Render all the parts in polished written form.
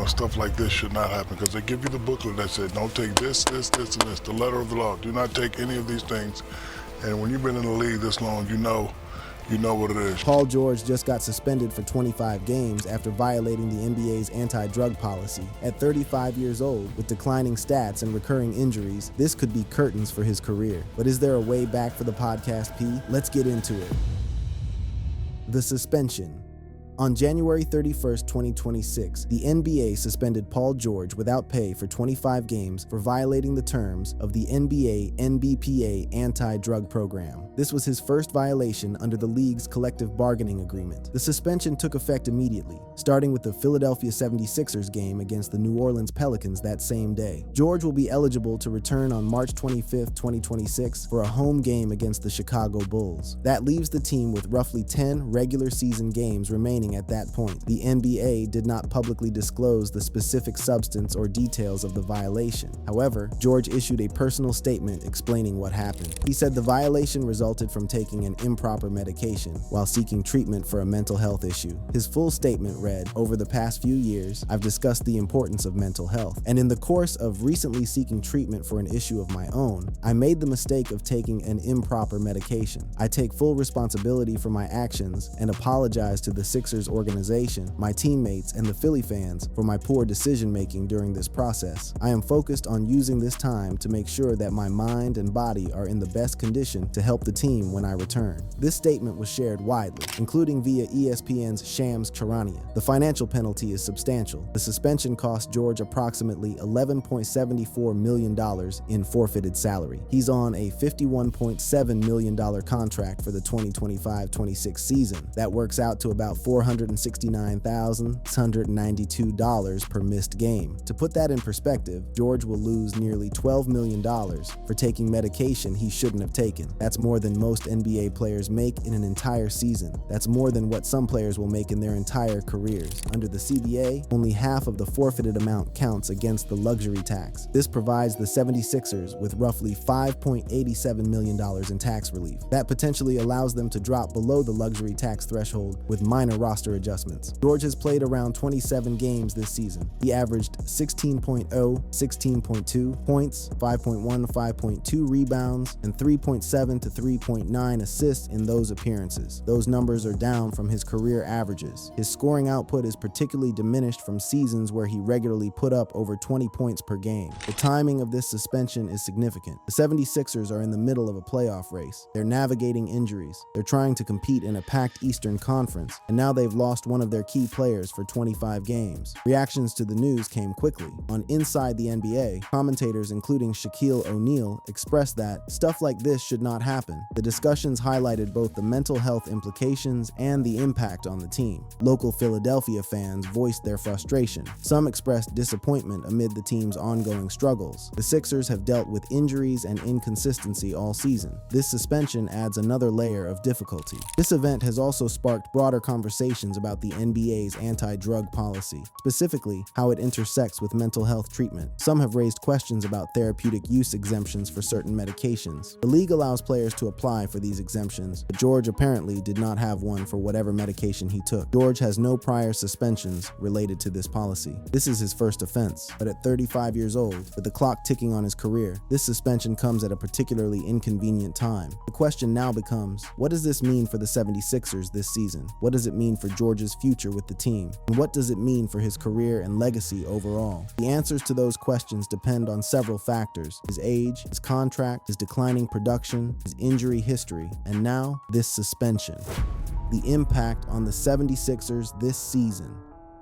stuff like this should not happen because they give you the booklet that said, don't take this, and this, the letter of the law. Do not take any of these things. And when you've been in the league this long, you know what it is. Paul George just got suspended for 25 games after violating the NBA's anti-drug policy. At 35 years old, with declining stats and recurring injuries, this could be curtains for his career. But is there a way back for the Podcast P? Let's get into it. The suspension. On January 31st, 2026, the NBA suspended Paul George without pay for 25 games for violating the terms of the NBA NBPA anti-drug program. This was his first violation under the league's collective bargaining agreement. The suspension took effect immediately, starting with the Philadelphia 76ers game against the New Orleans Pelicans that same day. George will be eligible to return on March 25th, 2026 for a home game against the Chicago Bulls. That leaves the team with roughly 10 regular season games remaining at that point. The NBA did not publicly disclose the specific substance or details of the violation. However, George issued a personal statement explaining what happened. He said the violation resulted from taking an improper medication while seeking treatment for a mental health issue. His full statement read, "Over the past few years, I've discussed the importance of mental health, and in the course of recently seeking treatment for an issue of my own, I made the mistake of taking an improper medication. I take full responsibility for my actions and apologize to the Sixers organization, my teammates, and the Philly fans for my poor decision-making during this process. I am focused on using this time to make sure that my mind and body are in the best condition to help the team when I return." This statement was shared widely, including via ESPN's Shams Charania. The financial penalty is substantial. The suspension cost George approximately $11.74 million in forfeited salary. He's on a $51.7 million contract for the 2025-26 season. That works out to about $469,692 per missed game. To put that in perspective, George will lose nearly $12 million for taking medication he shouldn't have taken. That's more than most NBA players make in an entire season. That's more than what some players will make in their entire careers. Under the CBA, only half of the forfeited amount counts against the luxury tax. This provides the 76ers with roughly $5.87 million in tax relief. That potentially allows them to drop below the luxury tax threshold with minor roster adjustments. George has played around 27 games this season. He averaged 16.0, 16.2 points, 5.1 to 5.2 rebounds, and 3.7 to 3.9 assists in those appearances. Those numbers are down from his career averages. His scoring output is particularly diminished from seasons where he regularly put up over 20 points per game. The timing of this suspension is significant. The 76ers are in the middle of a playoff race. They're navigating injuries. They're trying to compete in a packed Eastern Conference, and now they've lost one of their key players for 25 games. Reactions to the news came quickly. On Inside the NBA, commentators including Shaquille O'Neal expressed that stuff like this should not happen. The discussions highlighted both the mental health implications and the impact on the team. Local Philadelphia fans voiced their frustration. Some expressed disappointment amid the team's ongoing struggles. The Sixers have dealt with injuries and inconsistency all season. This suspension adds another layer of difficulty. This event has also sparked broader conversations about the NBA's anti-drug policy, specifically how it intersects with mental health treatment. Some have raised questions about therapeutic use exemptions for certain medications. The league allows players to apply for these exemptions, but George apparently did not have one for whatever medication he took. George has no prior suspensions related to this policy. This is his first offense, but at 35 years old, with the clock ticking on his career, this suspension comes at a particularly inconvenient time. The question now becomes, what does this mean for the 76ers this season? What does it mean for George's future with the team? And what does it mean for his career and legacy overall? The answers to those questions depend on several factors: his age, his contract, his declining production, his injury history, and now this suspension. The impact on the 76ers this season.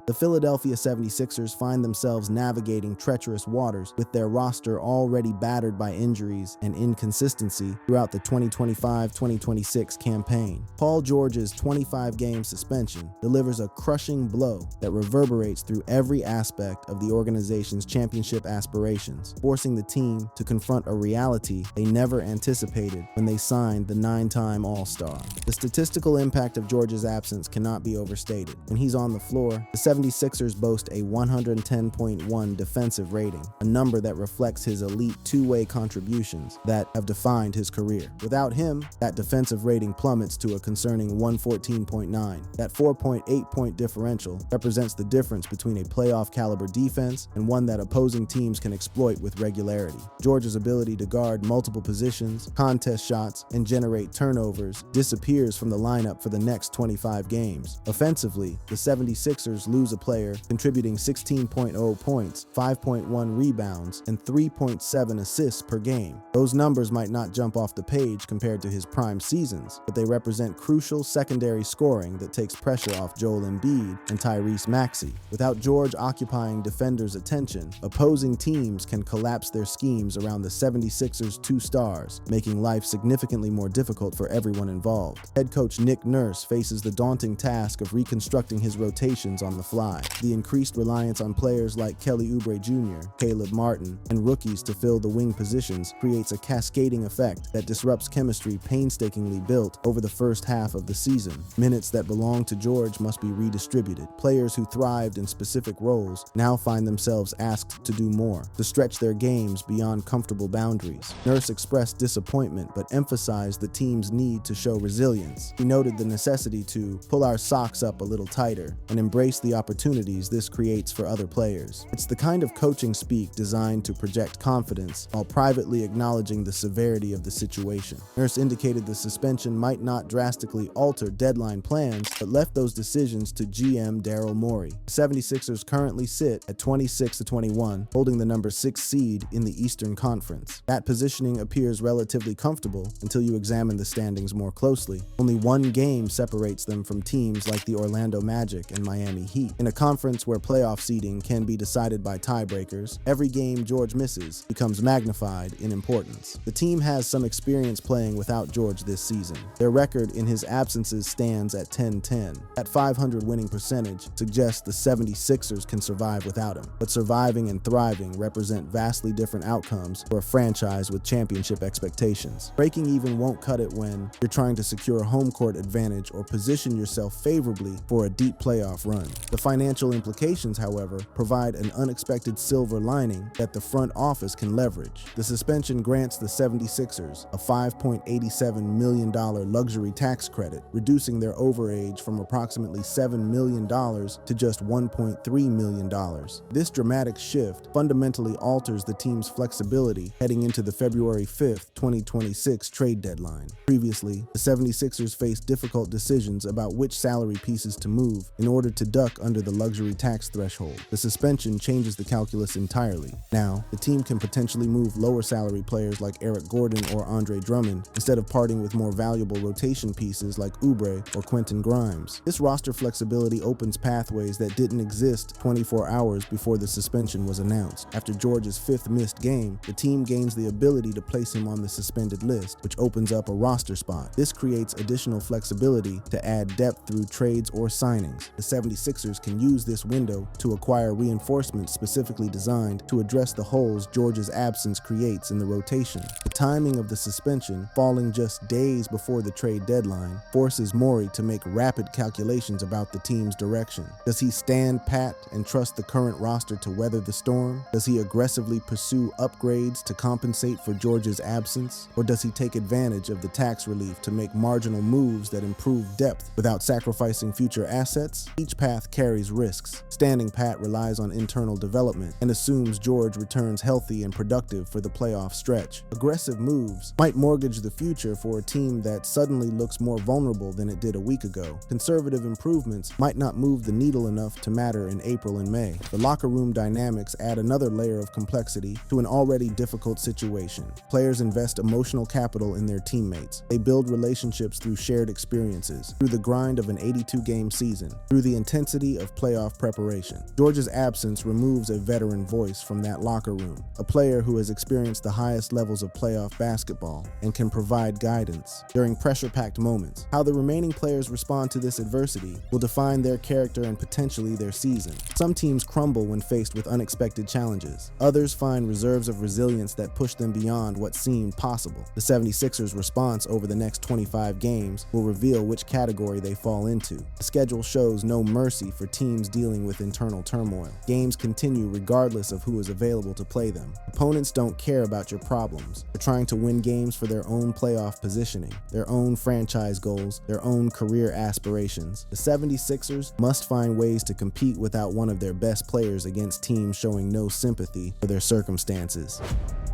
The Philadelphia 76ers find themselves navigating treacherous waters with their roster already battered by injuries and inconsistency throughout the 2025-2026 campaign. Paul George's 25-game suspension delivers a crushing blow that reverberates through every aspect of the organization's championship aspirations, forcing the team to confront a reality they never anticipated when they signed the 9-time All-Star. The statistical impact of George's absence cannot be overstated. When he's on the floor, the 76ers boast a 110.1 defensive rating, a number that reflects his elite two-way contributions that have defined his career. Without him, that defensive rating plummets to a concerning 114.9. That 4.8-point differential represents the difference between a playoff-caliber defense and one that opposing teams can exploit with regularity. George's ability to guard multiple positions, contest shots, and generate turnovers disappears from the lineup for the next 25 games. Offensively, the 76ers lose a player contributing 16.0 points, 5.1 rebounds, and 3.7 assists per game. Those numbers might not jump off the page compared to his prime seasons, but they represent crucial secondary scoring that takes pressure off Joel Embiid and Tyrese Maxey. Without George occupying defenders' attention, opposing teams can collapse their schemes around the 76ers' two stars, making life significantly more difficult for everyone involved. Head coach Nick Nurse faces the daunting task of reconstructing his rotations on the fly. The increased reliance on players like Kelly Oubre Jr., Caleb Martin, and rookies to fill the wing positions creates a cascading effect that disrupts chemistry painstakingly built over the first half of the season. Minutes that belong to George must be redistributed. Players who thrived in specific roles now find themselves asked to do more, to stretch their games beyond comfortable boundaries. Nurse expressed disappointment but emphasized the team's need to show resilience. He noted the necessity to pull our socks up a little tighter and embrace the opportunities this creates for other players. It's the kind of coaching speak designed to project confidence while privately acknowledging the severity of the situation. Nurse indicated the suspension might not drastically alter deadline plans, but left those decisions to GM Daryl Morey. The 76ers currently sit at 26-21, holding the number 6 seed in the Eastern Conference. That positioning appears relatively comfortable until you examine the standings more closely. Only one game separates them from teams like the Orlando Magic and Miami Heat. In a conference where playoff seeding can be decided by tiebreakers, every game George misses becomes magnified in importance. The team has some experience playing without George this season. Their record in his absences stands at 10-10. That .500 winning percentage suggests the 76ers can survive without him, but surviving and thriving represent vastly different outcomes for a franchise with championship expectations. Breaking even won't cut it when you're trying to secure a home court advantage or position yourself favorably for a deep playoff run. The financial implications, however, provide an unexpected silver lining that the front office can leverage. The suspension grants the 76ers a $5.87 million luxury tax credit, reducing their overage from approximately $7 million to just $1.3 million. This dramatic shift fundamentally alters the team's flexibility heading into the February 5th, 2026 trade deadline. Previously, the 76ers faced difficult decisions about which salary pieces to move in order to duck under the luxury tax threshold. The suspension changes the calculus entirely. Now, the team can potentially move lower salary players like Eric Gordon or Andre Drummond instead of parting with more valuable rotation pieces like Oubre or Quentin Grimes. This roster flexibility opens pathways that didn't exist 24 hours before the suspension was announced. After George's 5th missed game, the team gains the ability to place him on the suspended list, which opens up a roster spot. This creates additional flexibility to add depth through trades or signings. The 76ers can use this window to acquire reinforcements specifically designed to address the holes George's absence creates in the rotation. The timing of the suspension, falling just days before the trade deadline, forces Morey to make rapid calculations about the team's direction. Does he stand pat and trust the current roster to weather the storm? Does he aggressively pursue upgrades to compensate for George's absence? Or does he take advantage of the tax relief to make marginal moves that improve depth without sacrificing future assets? Each path carries risks. Standing pat relies on internal development and assumes George returns healthy and productive for the playoff stretch. Aggressive moves might mortgage the future for a team that suddenly looks more vulnerable than it did a week ago. Conservative improvements might not move the needle enough to matter in April and May. The locker room dynamics add another layer of complexity to an already difficult situation. Players invest emotional capital in their teammates. They build relationships through shared experiences, through the grind of an 82-game season, through the intensity of playoff preparation. George's absence removes a veteran voice from that locker room, a player who has experienced the highest levels of playoff basketball and can provide guidance during pressure-packed moments. How the remaining players respond to this adversity will define their character and potentially their season. Some teams crumble when faced with unexpected challenges. Others find reserves of resilience that push them beyond what seemed possible. The 76ers' response over the next 25 games will reveal which category they fall into. The schedule shows no mercy for teams dealing with internal turmoil. Games continue regardless of who is available to play them. Opponents don't care about your problems. They're trying to win games for their own playoff positioning, their own franchise goals, their own career aspirations. The 76ers must find ways to compete without one of their best players against teams showing no sympathy for their circumstances.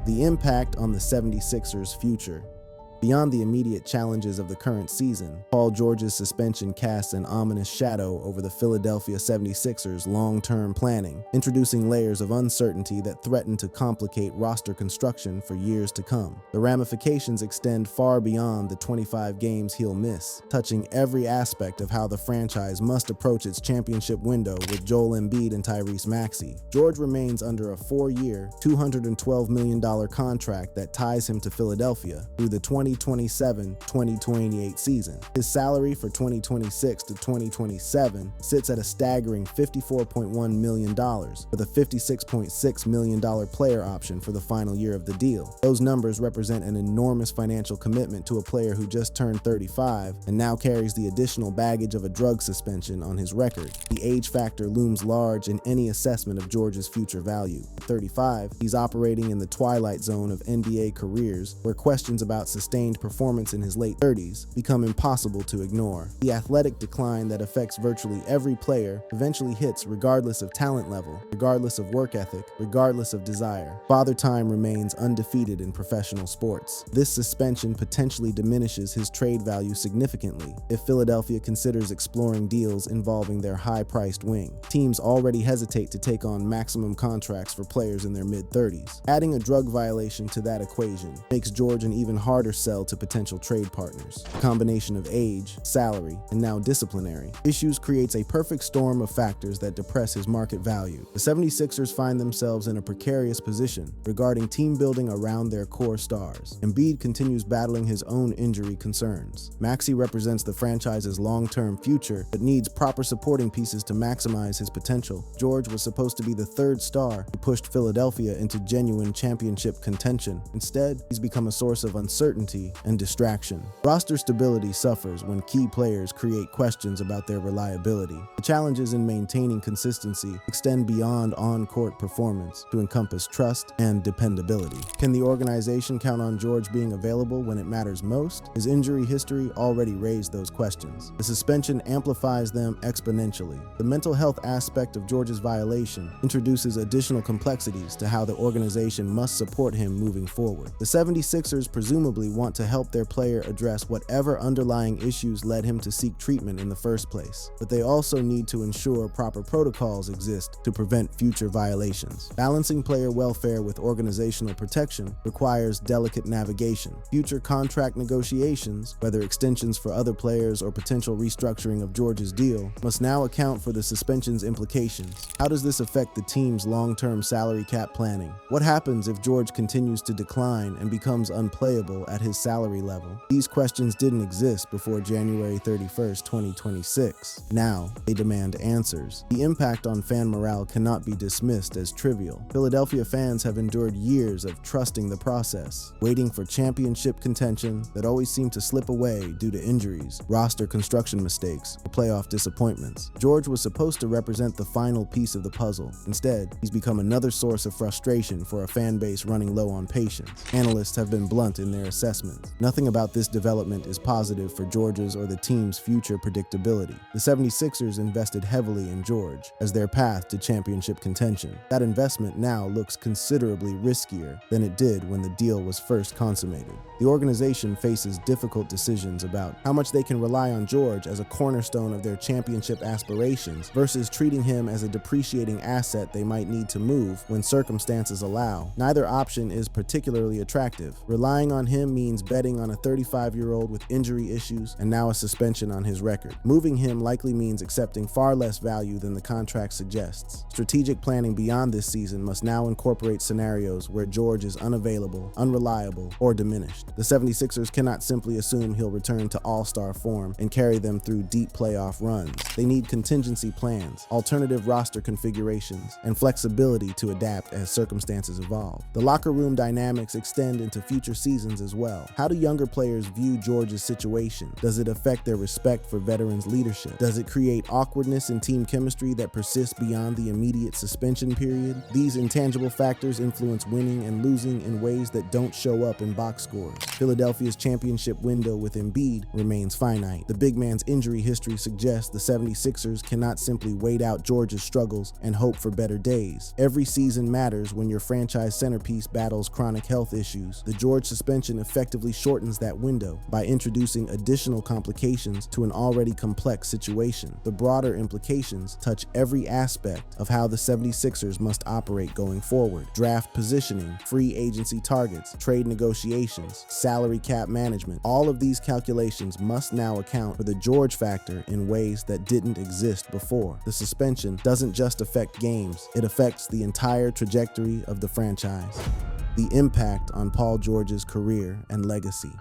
The impact on the 76ers' future. Beyond the immediate challenges of the current season, Paul George's suspension casts an ominous shadow over the Philadelphia 76ers' long-term planning, introducing layers of uncertainty that threaten to complicate roster construction for years to come. The ramifications extend far beyond the 25 games he'll miss, touching every aspect of how the franchise must approach its championship window with Joel Embiid and Tyrese Maxey. George remains under a 4-year, $212 million contract that ties him to Philadelphia through the 2027-2028 season. His salary for 2026 to 2027 sits at a staggering $54.1 million, with a $56.6 million player option for the final year of the deal. Those numbers represent an enormous financial commitment to a player who just turned 35 and now carries the additional baggage of a drug suspension on his record. The age factor looms large in any assessment of George's future value. At 35, he's operating in the twilight zone of NBA careers, where questions about sustained performance in his late 30s become impossible to ignore. The athletic decline that affects virtually every player eventually hits regardless of talent level, regardless of work ethic, regardless of desire. Father Time remains undefeated in professional sports. This suspension potentially diminishes his trade value significantly if Philadelphia considers exploring deals involving their high-priced wing. Teams already hesitate to take on maximum contracts for players in their mid-30s. Adding a drug violation to that equation makes George an even harder sell to potential trade partners. A combination of age, salary, and now disciplinary issues creates a perfect storm of factors that depress his market value. The 76ers find themselves in a precarious position regarding team building around their core stars. Embiid continues battling his own injury concerns. Maxey represents the franchise's long-term future, but needs proper supporting pieces to maximize his potential. George was supposed to be the third star who pushed Philadelphia into genuine championship contention. Instead, he's become a source of uncertainty and distraction. Roster stability suffers when key players create questions about their reliability. The challenges in maintaining consistency extend beyond on-court performance to encompass trust and dependability. Can the organization count on George being available when it matters most? His injury history already raised those questions. The suspension amplifies them exponentially. The mental health aspect of George's violation introduces additional complexities to how the organization must support him moving forward. The 76ers presumably want to help their player address whatever underlying issues led him to seek treatment in the first place, but they also need to ensure proper protocols exist to prevent future violations. Balancing player welfare with organizational protection requires delicate navigation. Future contract negotiations, whether extensions for other players or potential restructuring of George's deal, must now account for the suspension's implications. How does this affect the team's long-term salary cap planning? What happens if George continues to decline and becomes unplayable at his salary level? These questions didn't exist before January 31st, 2026. Now, they demand answers. The impact on fan morale cannot be dismissed as trivial. Philadelphia fans have endured years of trusting the process, waiting for championship contention that always seemed to slip away due to injuries, roster construction mistakes, or playoff disappointments. George was supposed to represent the final piece of the puzzle. Instead, he's become another source of frustration for a fan base running low on patience. Analysts have been blunt in their assessment. Nothing about this development is positive for George's or the team's future predictability. The 76ers invested heavily in George as their path to championship contention. That investment now looks considerably riskier than it did when the deal was first consummated. The organization faces difficult decisions about how much they can rely on George as a cornerstone of their championship aspirations versus treating him as a depreciating asset they might need to move when circumstances allow. Neither option is particularly attractive. Relying on him means betting on a 35-year-old with injury issues and now a suspension on his record. Moving him likely means accepting far less value than the contract suggests. Strategic planning beyond this season must now incorporate scenarios where George is unavailable, unreliable, or diminished. The 76ers cannot simply assume he'll return to all-star form and carry them through deep playoff runs. They need contingency plans, alternative roster configurations, and flexibility to adapt as circumstances evolve. The locker room dynamics extend into future seasons as well. well. How do younger players view George's situation? Does it affect their respect for veterans' leadership? Does it create awkwardness in team chemistry that persists beyond the immediate suspension period? These intangible factors influence winning and losing in ways that don't show up in box scores. Philadelphia's championship window with Embiid remains finite. The big man's injury history suggests the 76ers cannot simply wait out George's struggles and hope for better days. Every season matters when your franchise centerpiece battles chronic health issues. The George suspension effectively shortens that window by introducing additional complications to an already complex situation. The broader implications touch every aspect of how the 76ers must operate going forward. Draft positioning, free agency targets, trade negotiations, salary cap management. All of these calculations must now account for the George factor in ways that didn't exist before. The suspension doesn't just affect games, it affects the entire trajectory of the franchise. The impact on Paul George's career and legacy.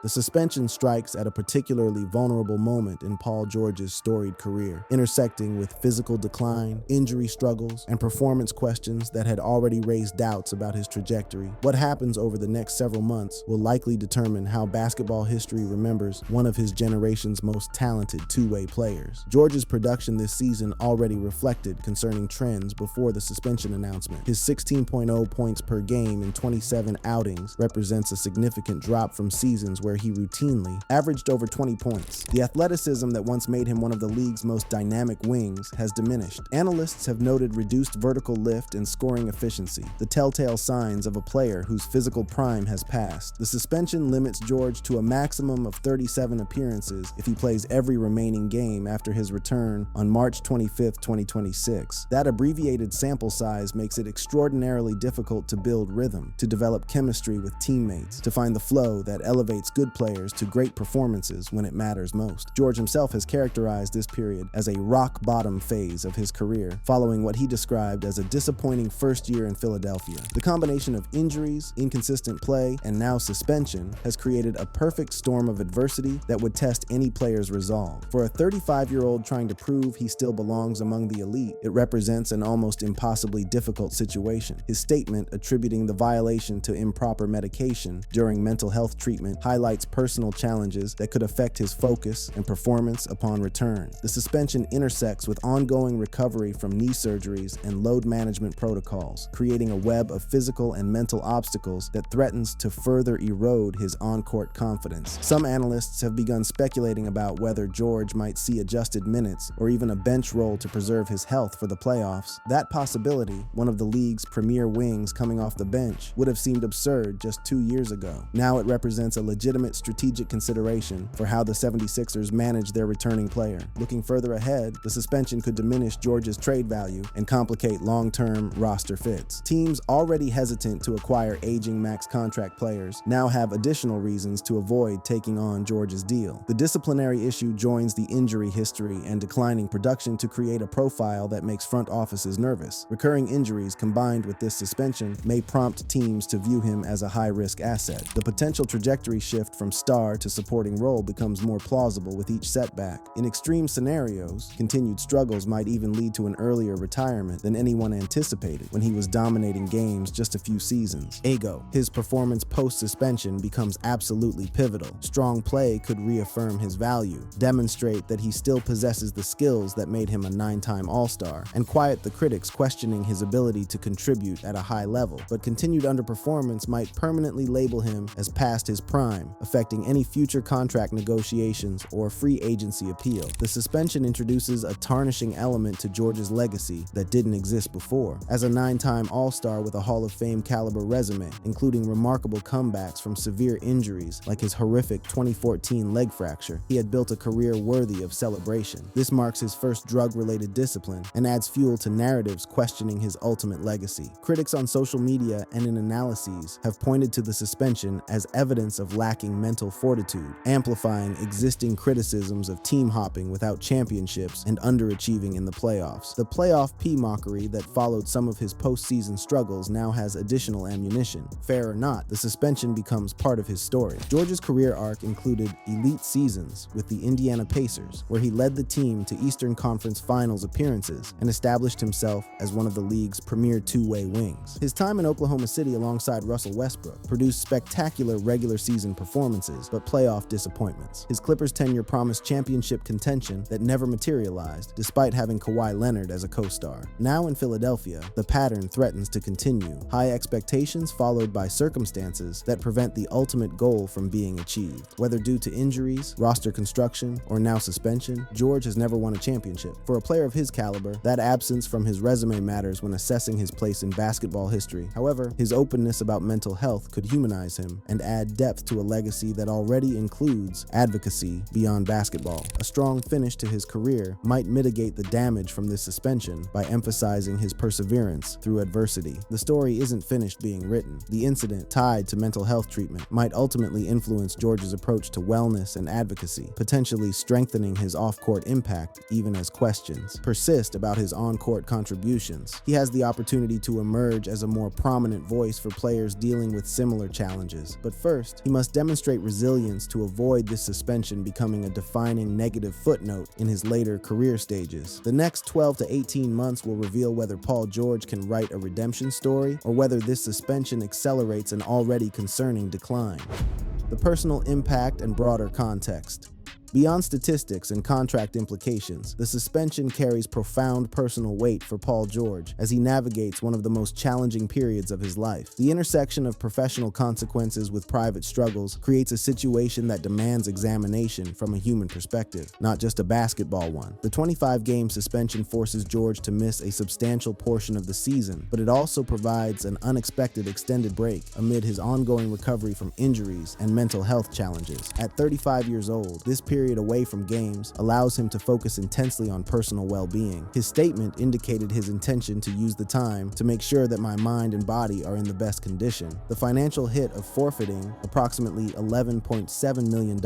The suspension strikes at a particularly vulnerable moment in Paul George's storied career, intersecting with physical decline, injury struggles, and performance questions that had already raised doubts about his trajectory. What happens over the next several months will likely determine how basketball history remembers one of his generation's most talented two-way players. George's production this season already reflected concerning trends before the suspension announcement. His 16.0 points per game in 27 outings represents a significant drop from seasons where he routinely averaged over 20 points. The athleticism that once made him one of the league's most dynamic wings has diminished. Analysts have noted reduced vertical lift and scoring efficiency, the telltale signs of a player whose physical prime has passed. The suspension limits George to a maximum of 37 appearances if he plays every remaining game after his return on March 25, 2026. That abbreviated sample size makes it extraordinarily difficult to build rhythm, to develop chemistry with teammates, to find the flow that elevates good players to great performances when it matters most. George himself has characterized this period as a rock-bottom phase of his career, following what he described as a disappointing first year in Philadelphia. The combination of injuries, inconsistent play, and now suspension has created a perfect storm of adversity that would test any player's resolve. For a 35-year-old trying to prove he still belongs among the elite, it represents an almost impossibly difficult situation. His statement attributing the violation to improper medication during mental health treatment highlights personal challenges that could affect his focus and performance upon return. The suspension intersects with ongoing recovery from knee surgeries and load management protocols, creating a web of physical and mental obstacles that threatens to further erode his on-court confidence. Some analysts have begun speculating about whether George might see adjusted minutes or even a bench role to preserve his health for the playoffs. That possibility, one of the league's premier wings coming off the bench, would have seemed absurd just 2 years ago. Now it represents a legitimate strategic consideration for how the 76ers manage their returning player. Looking further ahead, the suspension could diminish George's trade value and complicate long-term roster fits. Teams already hesitant to acquire aging max contract players now have additional reasons to avoid taking on George's deal. The disciplinary issue joins the injury history and declining production to create a profile that makes front offices nervous. Recurring injuries combined with this suspension may prompt teams to view him as a high-risk asset. The potential trajectory shift from star to supporting role becomes more plausible with each setback. In extreme scenarios, continued struggles might even lead to an earlier retirement than anyone anticipated when he was dominating games just a few seasons ago. His performance post-suspension becomes absolutely pivotal. Strong play could reaffirm his value, demonstrate that he still possesses the skills that made him a 9-time All-Star, and quiet the critics questioning his ability to contribute at a high level. But continued underperformance might permanently label him as past his prime, affecting any future contract negotiations or free agency appeal. The suspension introduces a tarnishing element to George's legacy that didn't exist before. As a 9-time All-Star with a Hall of Fame caliber resume, including remarkable comebacks from severe injuries like his horrific 2014 leg fracture, he had built a career worthy of celebration. This marks his first drug-related discipline and adds fuel to narratives questioning his ultimate legacy. Critics on social media and in analyses have pointed to the suspension as evidence of lacking lacking mental fortitude, amplifying existing criticisms of team hopping without championships and underachieving in the playoffs. The playoff P mockery that followed some of his postseason struggles now has additional ammunition. Fair or not, the suspension becomes part of his story. George's career arc included elite seasons with the Indiana Pacers, where he led the team to Eastern Conference Finals appearances and established himself as one of the league's premier two-way wings. His time in Oklahoma City alongside Russell Westbrook produced spectacular regular season performances, but playoff disappointments. His Clippers tenure promised championship contention that never materialized, despite having Kawhi Leonard as a co-star. Now in Philadelphia, the pattern threatens to continue. High expectations followed by circumstances that prevent the ultimate goal from being achieved. Whether due to injuries, roster construction, or now suspension, George has never won a championship. For a player of his caliber, that absence from his resume matters when assessing his place in basketball history. However, his openness about mental health could humanize him and add depth to a legacy that already includes advocacy beyond basketball. A strong finish to his career might mitigate the damage from this suspension by emphasizing his perseverance through adversity. The story isn't finished being written. The incident, tied to mental health treatment, might ultimately influence George's approach to wellness and advocacy, potentially strengthening his off-court impact even as questions persist about his on-court contributions. He has the opportunity to emerge as a more prominent voice for players dealing with similar challenges. But first, he must demonstrate resilience to avoid this suspension becoming a defining negative footnote in his later career stages. The next 12 to 18 months will reveal whether Paul George can write a redemption story or whether this suspension accelerates an already concerning decline. The personal impact and broader context. Beyond statistics and contract implications, the suspension carries profound personal weight for Paul George as he navigates one of the most challenging periods of his life. The intersection of professional consequences with private struggles creates a situation that demands examination from a human perspective, not just a basketball one. The 25-game suspension forces George to miss a substantial portion of the season, but it also provides an unexpected extended break amid his ongoing recovery from injuries and mental health challenges. At 35 years old, this period away from games allows him to focus intensely on personal well-being. His statement indicated his intention to use the time to make sure that my mind and body are in the best condition. The financial hit of forfeiting approximately $11.7 million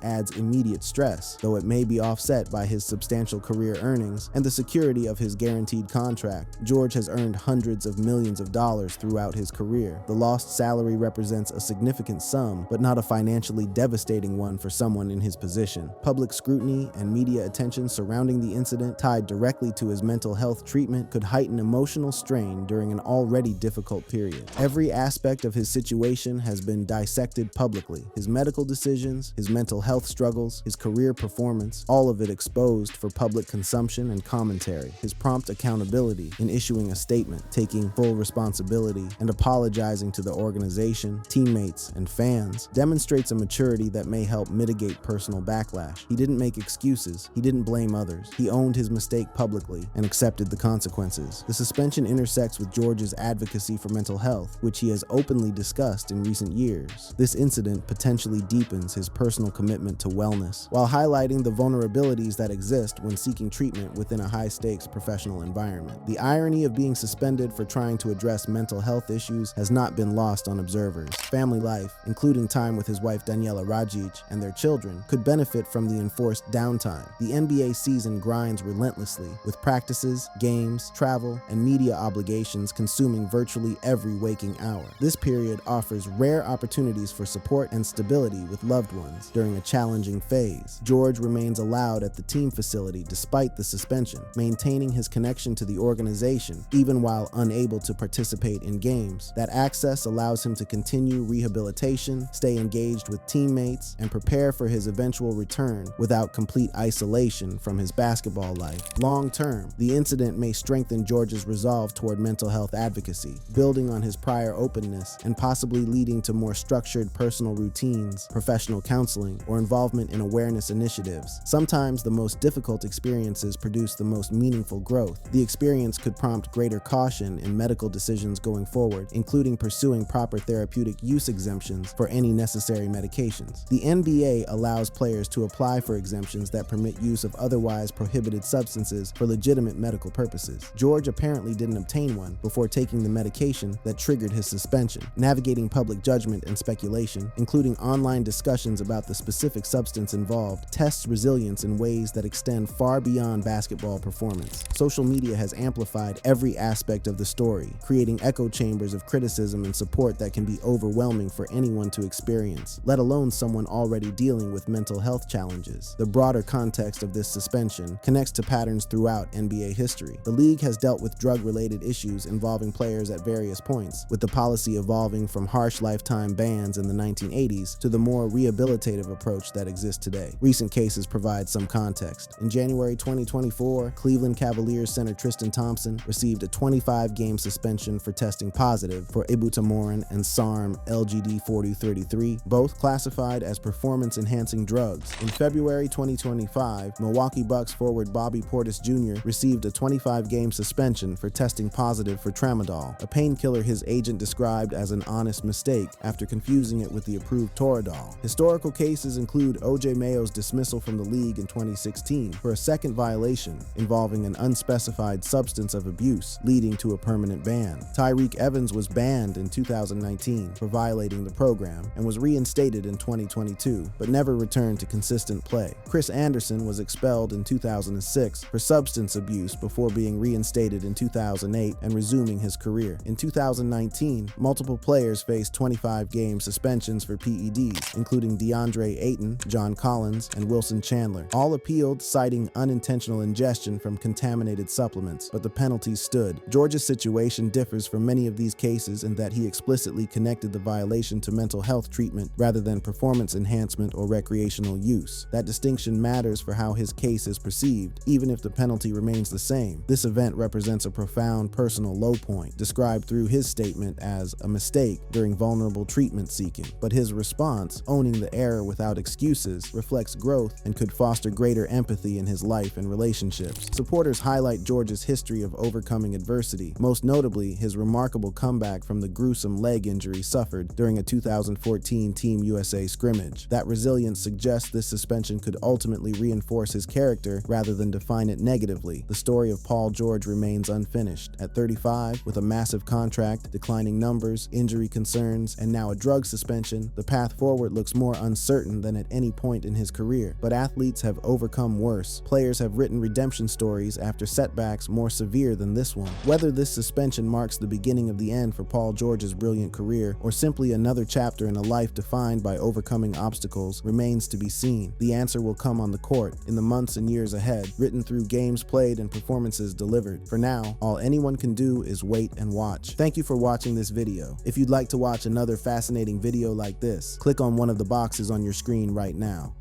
adds immediate stress, though it may be offset by his substantial career earnings and the security of his guaranteed contract. George has earned hundreds of millions of dollars throughout his career. The lost salary represents a significant sum, but not a financially devastating one for someone in his position. Public scrutiny and media attention surrounding the incident, tied directly to his mental health treatment, could heighten emotional strain during an already difficult period. Every aspect of his situation has been dissected publicly. His medical decisions, his mental health struggles, his career performance, all of it exposed for public consumption and commentary. His prompt accountability in issuing a statement, taking full responsibility, and apologizing to the organization, teammates, and fans demonstrates a maturity that may help mitigate personal backlash. He didn't make excuses, he didn't blame others. He owned his mistake publicly and accepted the consequences. The suspension intersects with George's advocacy for mental health, which he has openly discussed in recent years. This incident potentially deepens his personal commitment to wellness, while highlighting the vulnerabilities that exist when seeking treatment within a high-stakes professional environment. The irony of being suspended for trying to address mental health issues has not been lost on observers. Family life, including time with his wife Daniela Rajic and their children, could benefit from the enforced downtime. The NBA season grinds relentlessly, with practices, games, travel, and media obligations consuming virtually every waking hour. This period offers rare opportunities for support and stability with loved ones during a challenging phase. George remains allowed at the team facility despite the suspension, maintaining his connection to the organization even while unable to participate in games. That access allows him to continue rehabilitation, stay engaged with teammates, and prepare for his eventual return without complete isolation from his basketball life. Long term, the incident may strengthen George's resolve toward mental health advocacy, building on his prior openness and possibly leading to more structured personal routines, professional counseling, or involvement in awareness initiatives. Sometimes the most difficult experiences produce the most meaningful growth. The experience could prompt greater caution in medical decisions going forward, including pursuing proper therapeutic use exemptions for any necessary medications. The NBA allows players to apply for exemptions that permit use of otherwise prohibited substances for legitimate medical purposes. George apparently didn't obtain one before taking the medication that triggered his suspension. Navigating public judgment and speculation, including online discussions about the specific substance involved, tests resilience in ways that extend far beyond basketball performance. Social media has amplified every aspect of the story, creating echo chambers of criticism and support that can be overwhelming for anyone to experience, let alone someone already dealing with mental health challenges. The broader context of this suspension connects to patterns throughout NBA history. The league has dealt with drug-related issues involving players at various points, with the policy evolving from harsh lifetime bans in the 1980s to the more rehabilitative approach that exists today. Recent cases provide some context. In January 2024, Cleveland Cavaliers center Tristan Thompson received a 25-game suspension for testing positive for ibutamoren and SARM LGD-4033, both classified as performance-enhancing drugs. In February 2025, Milwaukee Bucks forward Bobby Portis Jr. received a 25-game suspension for testing positive for tramadol, a painkiller his agent described as an honest mistake after confusing it with the approved Toradol. Historical cases include O.J. Mayo's dismissal from the league in 2016 for a second violation involving an unspecified substance of abuse, leading to a permanent ban. Tyreke Evans was banned in 2019 for violating the program and was reinstated in 2022, but never returned to consistent play. Chris Anderson was expelled in 2006 for substance abuse before being reinstated in 2008 and resuming his career. In 2019, multiple players faced 25-game suspensions for PEDs, including DeAndre Ayton, John Collins, and Wilson Chandler. All appealed, citing unintentional ingestion from contaminated supplements, but the penalties stood. George's situation differs from many of these cases in that he explicitly connected the violation to mental health treatment rather than performance enhancement or recreational use. That distinction matters for how his case is perceived, even if the penalty remains the same. This event represents a profound personal low point, described through his statement as a mistake during vulnerable treatment seeking. But his response, owning the error without excuses, reflects growth and could foster greater empathy in his life and relationships. Supporters highlight George's history of overcoming adversity, most notably his remarkable comeback from the gruesome leg injury suffered during a 2014 Team USA scrimmage. That resilience suggests this suspension could ultimately reinforce his character rather than define it negatively. The story of Paul George remains unfinished. At 35, with a massive contract, declining numbers, injury concerns, and now a drug suspension, the path forward looks more uncertain than at any point in his career. But athletes have overcome worse. Players have written redemption stories after setbacks more severe than this one. Whether this suspension marks the beginning of the end for Paul George's brilliant career or simply another chapter in a life defined by overcoming obstacles remains to be seen. The answer will come on the court in the months and years ahead, written through games played and performances delivered. For now, all anyone can do is wait and watch. Thank you for watching this video. If you'd like to watch another fascinating video like this, click on one of the boxes on your screen right now.